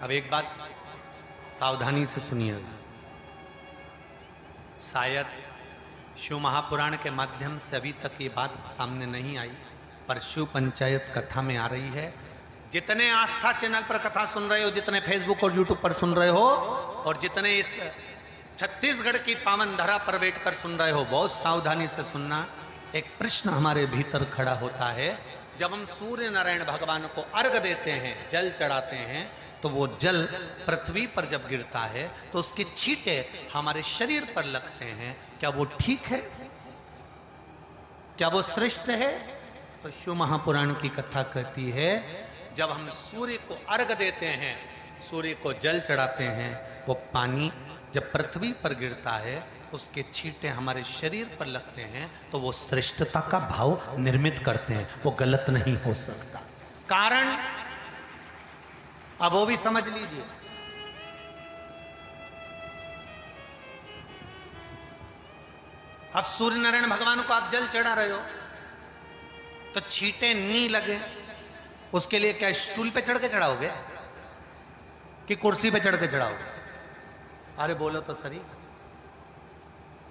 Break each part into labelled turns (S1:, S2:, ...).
S1: अब एक बात सावधानी से सुनिएगा, शायद शिव महापुराण के माध्यम से अभी तक ये बात सामने नहीं आई, पर शिव पंचायत कथा में आ रही है। जितने आस्था चैनल पर कथा सुन रहे हो, जितने फेसबुक और यूट्यूब पर सुन रहे हो, और जितने इस छत्तीसगढ़ की पावन धरा पर बैठकर सुन रहे हो, बहुत सावधानी से सुनना। एक प्रश्न हमारे भीतर खड़ा होता है, जब हम सूर्य नारायण भगवान को अर्घ देते हैं, जल चढ़ाते हैं, तो वो जल पृथ्वी पर जब गिरता है तो उसके छींटे हमारे शरीर पर लगते हैं। क्या वो ठीक है? क्या वो श्रेष्ठ है? तो शिव महापुराण की कथा कहती है, जब हम सूर्य को अर्घ देते हैं, सूर्य को जल चढ़ाते हैं, वो पानी जब पृथ्वी पर गिरता है, उसके छींटे हमारे शरीर पर लगते हैं, तो वो श्रेष्ठता का भाव निर्मित करते हैं। वो गलत नहीं हो सकता। कारण अब वो भी समझ लीजिए। अब सूर्य नारायण भगवान को आप जल चढ़ा रहे हो तो छींटे नहीं लगे, उसके लिए क्या स्टूल पे चढ़ के चढ़ाओगे कि कुर्सी पे चढ़ के चढ़ाओगे? अरे बोलो तो सही।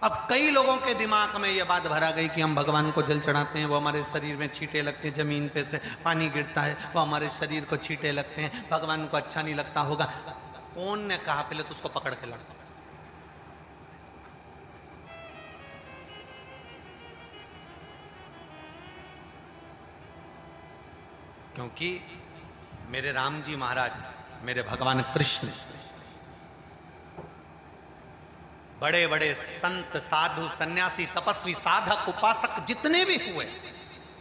S1: अब कई लोगों के दिमाग में यह बात भरा गई कि हम भगवान को जल चढ़ाते हैं, वो हमारे शरीर में छींटे लगते हैं, जमीन पे से पानी गिरता है, वो हमारे शरीर को छींटे लगते हैं, भगवान को अच्छा नहीं लगता होगा। कौन ने कहा? पहले तो उसको पकड़ के लड़ो। क्योंकि मेरे राम जी महाराज, मेरे भगवान कृष्ण, बड़े बड़े संत, साधु, सन्यासी, तपस्वी, साधक, उपासक जितने भी हुए,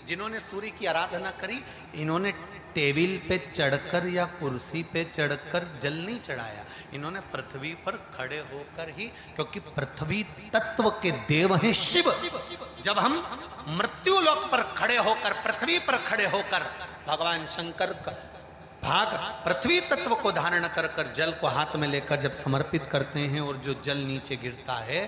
S1: जिन्होंने सूर्य की आराधना करी, इन्होंने टेबल पे चढ़कर या कुर्सी पे चढ़कर जल नहीं चढ़ाया, इन्होंने पृथ्वी पर खड़े होकर ही, क्योंकि पृथ्वी तत्व के देव हैं शिव। जब हम मृत्यु लोक पर खड़े होकर, पृथ्वी पर खड़े होकर भगवान शंकर का भाग पृथ्वी तत्व को धारण कर कर जल को हाथ में लेकर जब समर्पित करते हैं, और जो जल नीचे गिरता है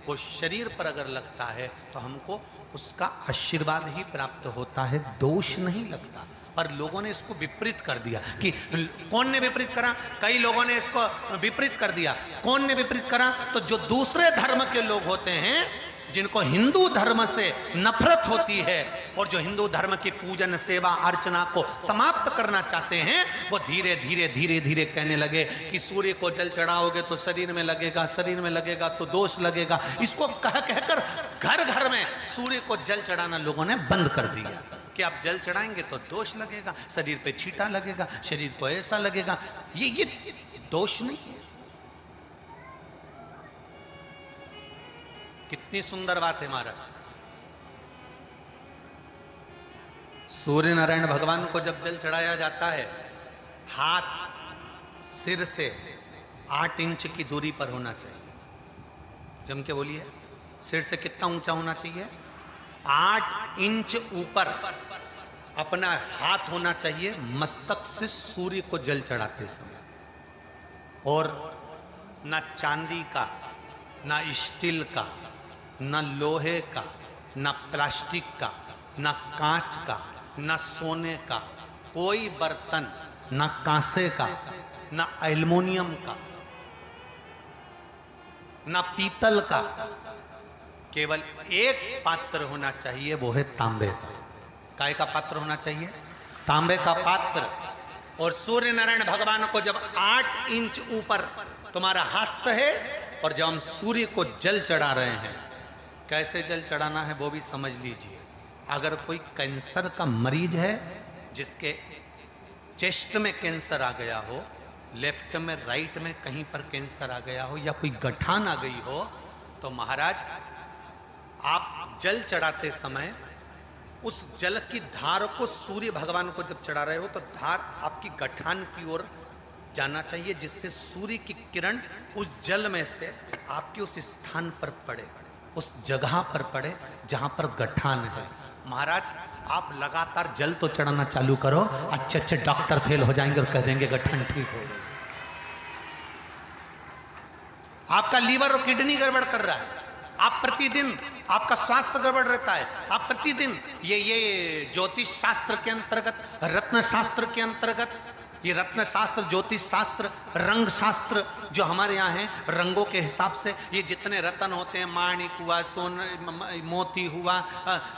S1: वो शरीर पर अगर लगता है तो हमको उसका आशीर्वाद ही प्राप्त होता है, दोष नहीं लगता। पर लोगों ने इसको विपरीत कर दिया। कि कौन ने विपरीत करा? कई लोगों ने इसको विपरीत कर दिया। कौन ने विपरीत करा? तो जो दूसरे धर्म के लोग होते हैं, जिनको हिंदू धर्म से नफरत होती है और जो हिंदू धर्म की पूजन, सेवा, अर्चना को समाप्त करना चाहते हैं, वो धीरे धीरे धीरे धीरे कहने लगे कि सूर्य को जल चढ़ाओगे तो शरीर में लगेगा, शरीर में लगेगा तो दोष लगेगा। इसको कह कहकर घर घर में सूर्य को जल चढ़ाना लोगों ने बंद कर दिया कि आप जल चढ़ाएंगे तो दोष लगेगा, शरीर पे छींटा लगेगा, शरीर को ऐसा लगेगा। ये दोष नहीं है। कितनी सुंदर बात है महाराज। सूर्य नारायण भगवान को जब जल चढ़ाया जाता है, हाथ सिर से 8 इंच की दूरी पर होना चाहिए। जम के बोलिए, सिर से कितना ऊंचा होना चाहिए? 8 इंच ऊपर अपना हाथ होना चाहिए मस्तक से सूर्य को जल चढ़ाते समय। और ना चांदी का, ना स्टील का, न लोहे का, न प्लास्टिक का, न कांच का, न सोने का कोई बर्तन, न कांसे का, न एल्युमिनियम का, न पीतल का, केवल एक पात्र होना चाहिए, वो है तांबे का। काय का पात्र होना चाहिए? तांबे का पात्र। और सूर्य नारायण भगवान को जब 8 इंच ऊपर तुम्हारा हस्त है, और जब हम सूर्य को जल चढ़ा रहे हैं, कैसे जल चढ़ाना है वो भी समझ लीजिए। अगर कोई कैंसर का मरीज है, जिसके चेस्ट में कैंसर आ गया हो, लेफ्ट में, राइट में कहीं पर कैंसर आ गया हो, या कोई गठान आ गई हो, तो महाराज आप जल चढ़ाते समय उस जल की धार को सूर्य भगवान को जब चढ़ा रहे हो, तो धार आपकी गठान की ओर जाना चाहिए, जिससे सूर्य की किरण उस जल में से आपके उस स्थान पर पड़े, उस जगह पर पड़े जहां पर गठान है। महाराज आप लगातार जल तो चढ़ाना चालू करो, अच्छे अच्छे डॉक्टर फेल हो जाएंगे और कह देंगे गठान ठीक हो गई। आपका लीवर और किडनी गड़बड़ कर रहा है, आप प्रतिदिन, आपका स्वास्थ्य गड़बड़ रहता है, आप प्रतिदिन ये ज्योतिष शास्त्र के अंतर्गत, रत्न शास्त्र के अंतर्गत ये रत्न शास्त्र, ज्योतिष शास्त्र, रंग शास्त्र जो हमारे यहाँ है, रंगों के हिसाब से ये जितने रत्न होते हैं, माणिक हुआ, मोती हुआ,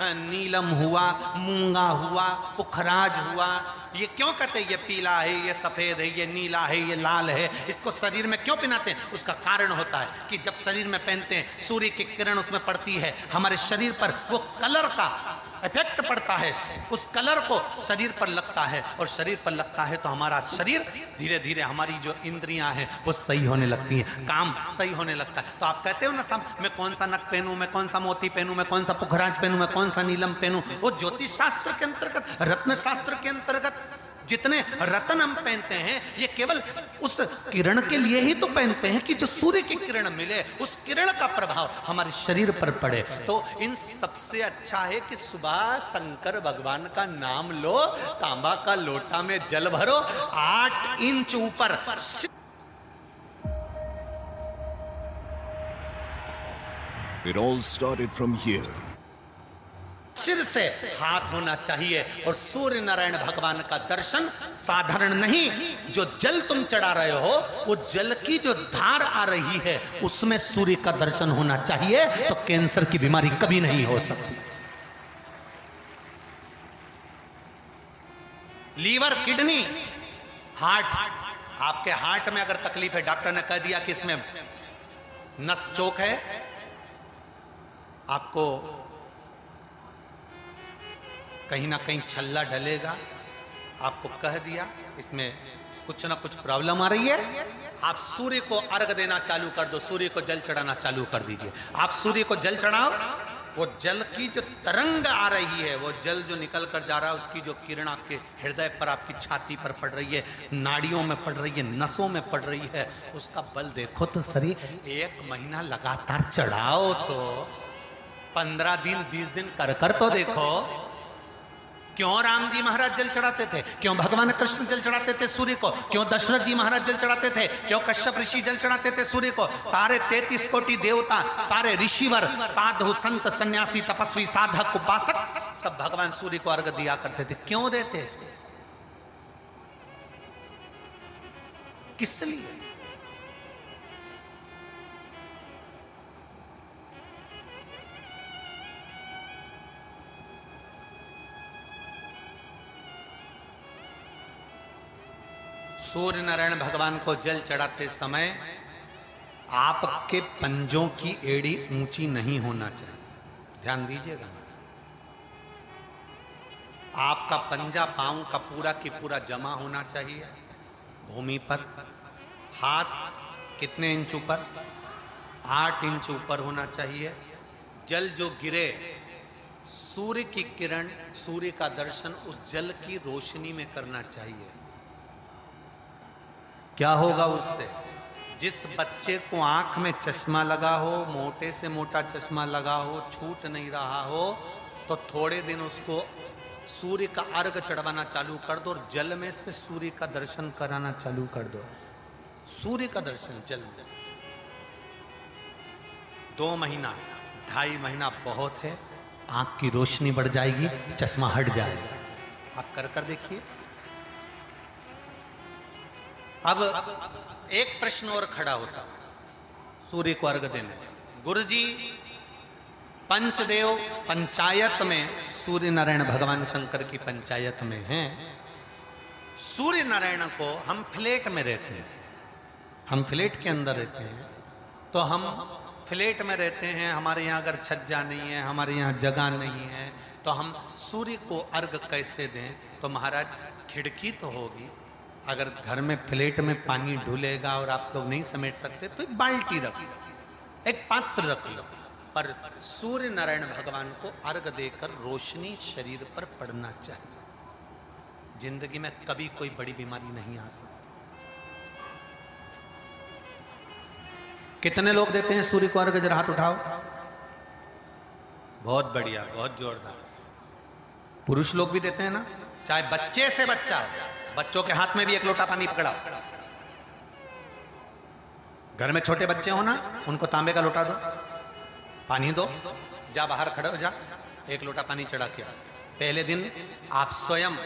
S1: नीलम हुआ, मूंगा हुआ, पुखराज हुआ, ये क्यों कहते हैं ये पीला है, ये सफेद है, ये नीला है, ये लाल है, इसको शरीर में क्यों पहनाते हैं? उसका कारण होता है कि जब शरीर में पहनते हैं, सूर्य की किरण उसमें पड़ती है, हमारे शरीर पर वो कलर का इफेक्ट पड़ता है, उस कलर को शरीर पर लगता है, और शरीर पर लगता है तो हमारा शरीर धीरे धीरे, हमारी जो इंद्रियां हैं वो सही होने लगती हैं, काम सही होने लगता है। तो आप कहते हो ना सब, मैं कौन सा नक पहनूं, मैं कौन सा मोती पहनूं, मैं कौन सा पुखराज पहनूं, मैं कौन सा नीलम पहनूं, वो ज्योतिष शास्त्र के अंतर्गत, रत्न शास्त्र के अंतर्गत जितने रत्न हम पहनते हैं, ये केवल उस किरण के लिए ही तो पहनते हैं कि जो सूर्य की किरण मिले, उस किरण का प्रभाव हमारे शरीर पर पड़े। तो इन सबसे अच्छा है कि सुबह शंकर भगवान का नाम लो, तांबा का लोटा में जल भरो, 8 इंच ऊपर।
S2: It all started from here.
S1: सिर से हाथ होना चाहिए, और सूर्य नारायण भगवान का दर्शन साधारण नहीं, जो जल तुम चढ़ा रहे हो, वो जल की जो धार आ रही है उसमें सूर्य का दर्शन होना चाहिए, तो कैंसर की बीमारी कभी नहीं हो सकती। लीवर, किडनी, हार्ट, आपके हार्ट में अगर तकलीफ है, डॉक्टर ने कह दिया कि इसमें नस चोक है, आपको कहीं ना कहीं छल्ला डलेगा, आपको कह दिया इसमें कुछ ना कुछ प्रॉब्लम आ रही है, आप सूर्य को अर्घ देना चालू कर दो, सूर्य को जल चढ़ाना चालू कर दीजिए। आप सूर्य को जल चढ़ाओ, वो जल की जो तरंग आ रही है, वो जल जो निकल कर जा रहा है, उसकी जो किरण आपके हृदय पर, आपकी छाती पर पड़ रही है, नाड़ियों में पड़ रही है, नसों में पड़ रही है, उसका बल देखो तो सही। 1 महीना लगातार चढ़ाओ, तो 15 दिन 20 दिन कर तो देखो। क्यों राम जी महाराज जल चढ़ाते थे, क्यों भगवान कृष्ण जल चढ़ाते थे सूर्य को, क्यों दशरथ जी महाराज जल चढ़ाते थे, क्यों कश्यप ऋषि जल चढ़ाते थे सूर्य को, सारे 33 कोटि देवता, सारे ऋषिवर, साधु संत सन्यासी तपस्वी साधक उपासक सब भगवान सूर्य को अर्घ दिया करते थे। क्यों देते थे, किस लिए? सूर्य नारायण भगवान को जल चढ़ाते समय आपके पंजों की एड़ी ऊंची नहीं होना चाहिए, ध्यान दीजिएगा। आपका पंजा पांव का पूरा की पूरा जमा होना चाहिए भूमि पर। हाथ कितने इंच ऊपर? 8 इंच ऊपर होना चाहिए। जल जो गिरे, सूर्य की किरण, सूर्य का दर्शन उस जल की रोशनी में करना चाहिए। क्या होगा उससे? जिस बच्चे को आंख में चश्मा लगा हो, मोटे से मोटा चश्मा लगा हो, छूट नहीं रहा हो, तो थोड़े दिन उसको सूर्य का अर्घ चढ़वाना चालू कर दो, और जल में से सूर्य का दर्शन कराना चालू कर दो। सूर्य का दर्शन जल में से 2 महीना 2.5 महीना बहुत है, आंख की रोशनी बढ़ जाएगी, चश्मा हट जाएगा। आप कर देखिए। अब एक प्रश्न और खड़ा होता, सूर्य को अर्घ देने। गुरुजी, पंचदेव पंचायत में सूर्य नारायण भगवान शंकर की पंचायत में हैं। सूर्य नारायण को हम फ्लैट में रहते हैं, हम फ्लैट के अंदर रहते हैं, तो हम फ्लैट में रहते हैं, हमारे यहाँ अगर छज्जा नहीं है, हमारे यहाँ जगह नहीं है, तो हम सूर्य को अर्घ कैसे दें? तो महाराज खिड़की तो होगी, अगर घर में फ्लैट में पानी ढुलेगा और आप लोग नहीं समेट सकते तो एक बाल्टी रख लो, एक पात्र रख लो, पर सूर्य नारायण भगवान को अर्घ देकर रोशनी शरीर पर पड़ना चाहिए। जिंदगी में कभी कोई बड़ी बीमारी नहीं आ सकती। कितने लोग देते हैं सूर्य को अर्घ? जरा हाथ उठाओ। बहुत बढ़िया, बहुत जोरदार। पुरुष लोग भी देते हैं ना, चाहे बच्चे से बच्चा, बच्चों के हाथ में भी 1 लोटा पानी पकड़ाओ। घर में छोटे बच्चे हो ना, उनको तांबे का लोटा दो, पानी दो, जा बाहर खड़े हो जा, 1 लोटा पानी चढ़ा के। पहले दिन आप स्वयं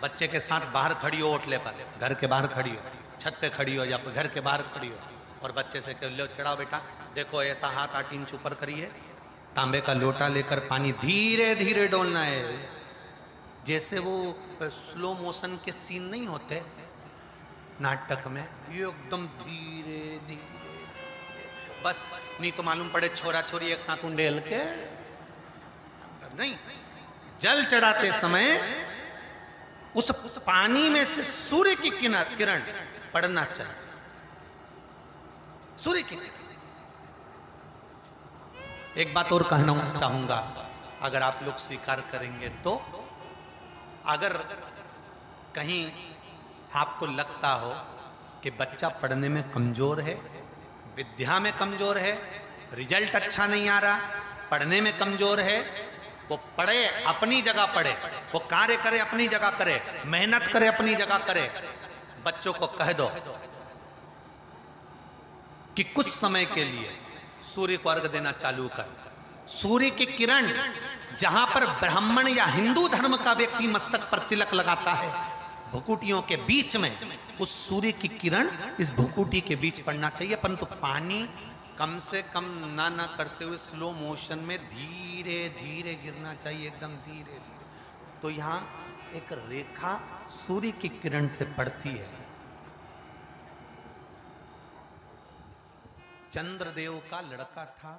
S1: बच्चे के साथ बाहर खड़ी हो, ओटले पर, घर के बाहर खड़ी हो, छत पे खड़ी हो या घर के बाहर खड़ी हो, और बच्चे से कह लो चढ़ाओ बेटा, देखो ऐसा हाथ 8 इंच ऊपर करिए, तांबे का लोटा लेकर पानी धीरे धीरे डोलना है, जैसे वो स्लो मोशन के सीन नहीं होते नाटक में, ये एकदम धीरे धीरे, बस नहीं तो मालूम पड़े छोरा छोरी एक साथ उंडेल के नहीं। जल चढ़ाते समय उस पानी में से सूर्य की किरण पड़ना चाहिए, सूर्य की। एक बात और कहना चाहूंगा, अगर आप लोग स्वीकार करेंगे तो, अगर कहीं आपको लगता हो कि बच्चा पढ़ने में कमजोर है, विद्या में कमजोर है, रिजल्ट अच्छा नहीं आ रहा, पढ़ने में कमजोर है, वो पढ़े, अपनी जगह पढ़े, वो कार्य करे अपनी जगह करे, मेहनत करे अपनी जगह करे। बच्चों को कह दो कि कुछ समय के लिए सूर्य को अर्घ देना चालू कर। सूर्य की किरण जहां पर ब्राह्मण या हिंदू धर्म का व्यक्ति मस्तक पर तिलक लगाता है, भुकुटियों के बीच में उस सूर्य की किरण इस भुकुटी के बीच पड़ना चाहिए, परंतु पानी कम से कम ना करते हुए स्लो मोशन में धीरे धीरे गिरना चाहिए, एकदम धीरे धीरे। तो यहां एक रेखा सूर्य की किरण से पड़ती है। चंद्रदेव का लड़का था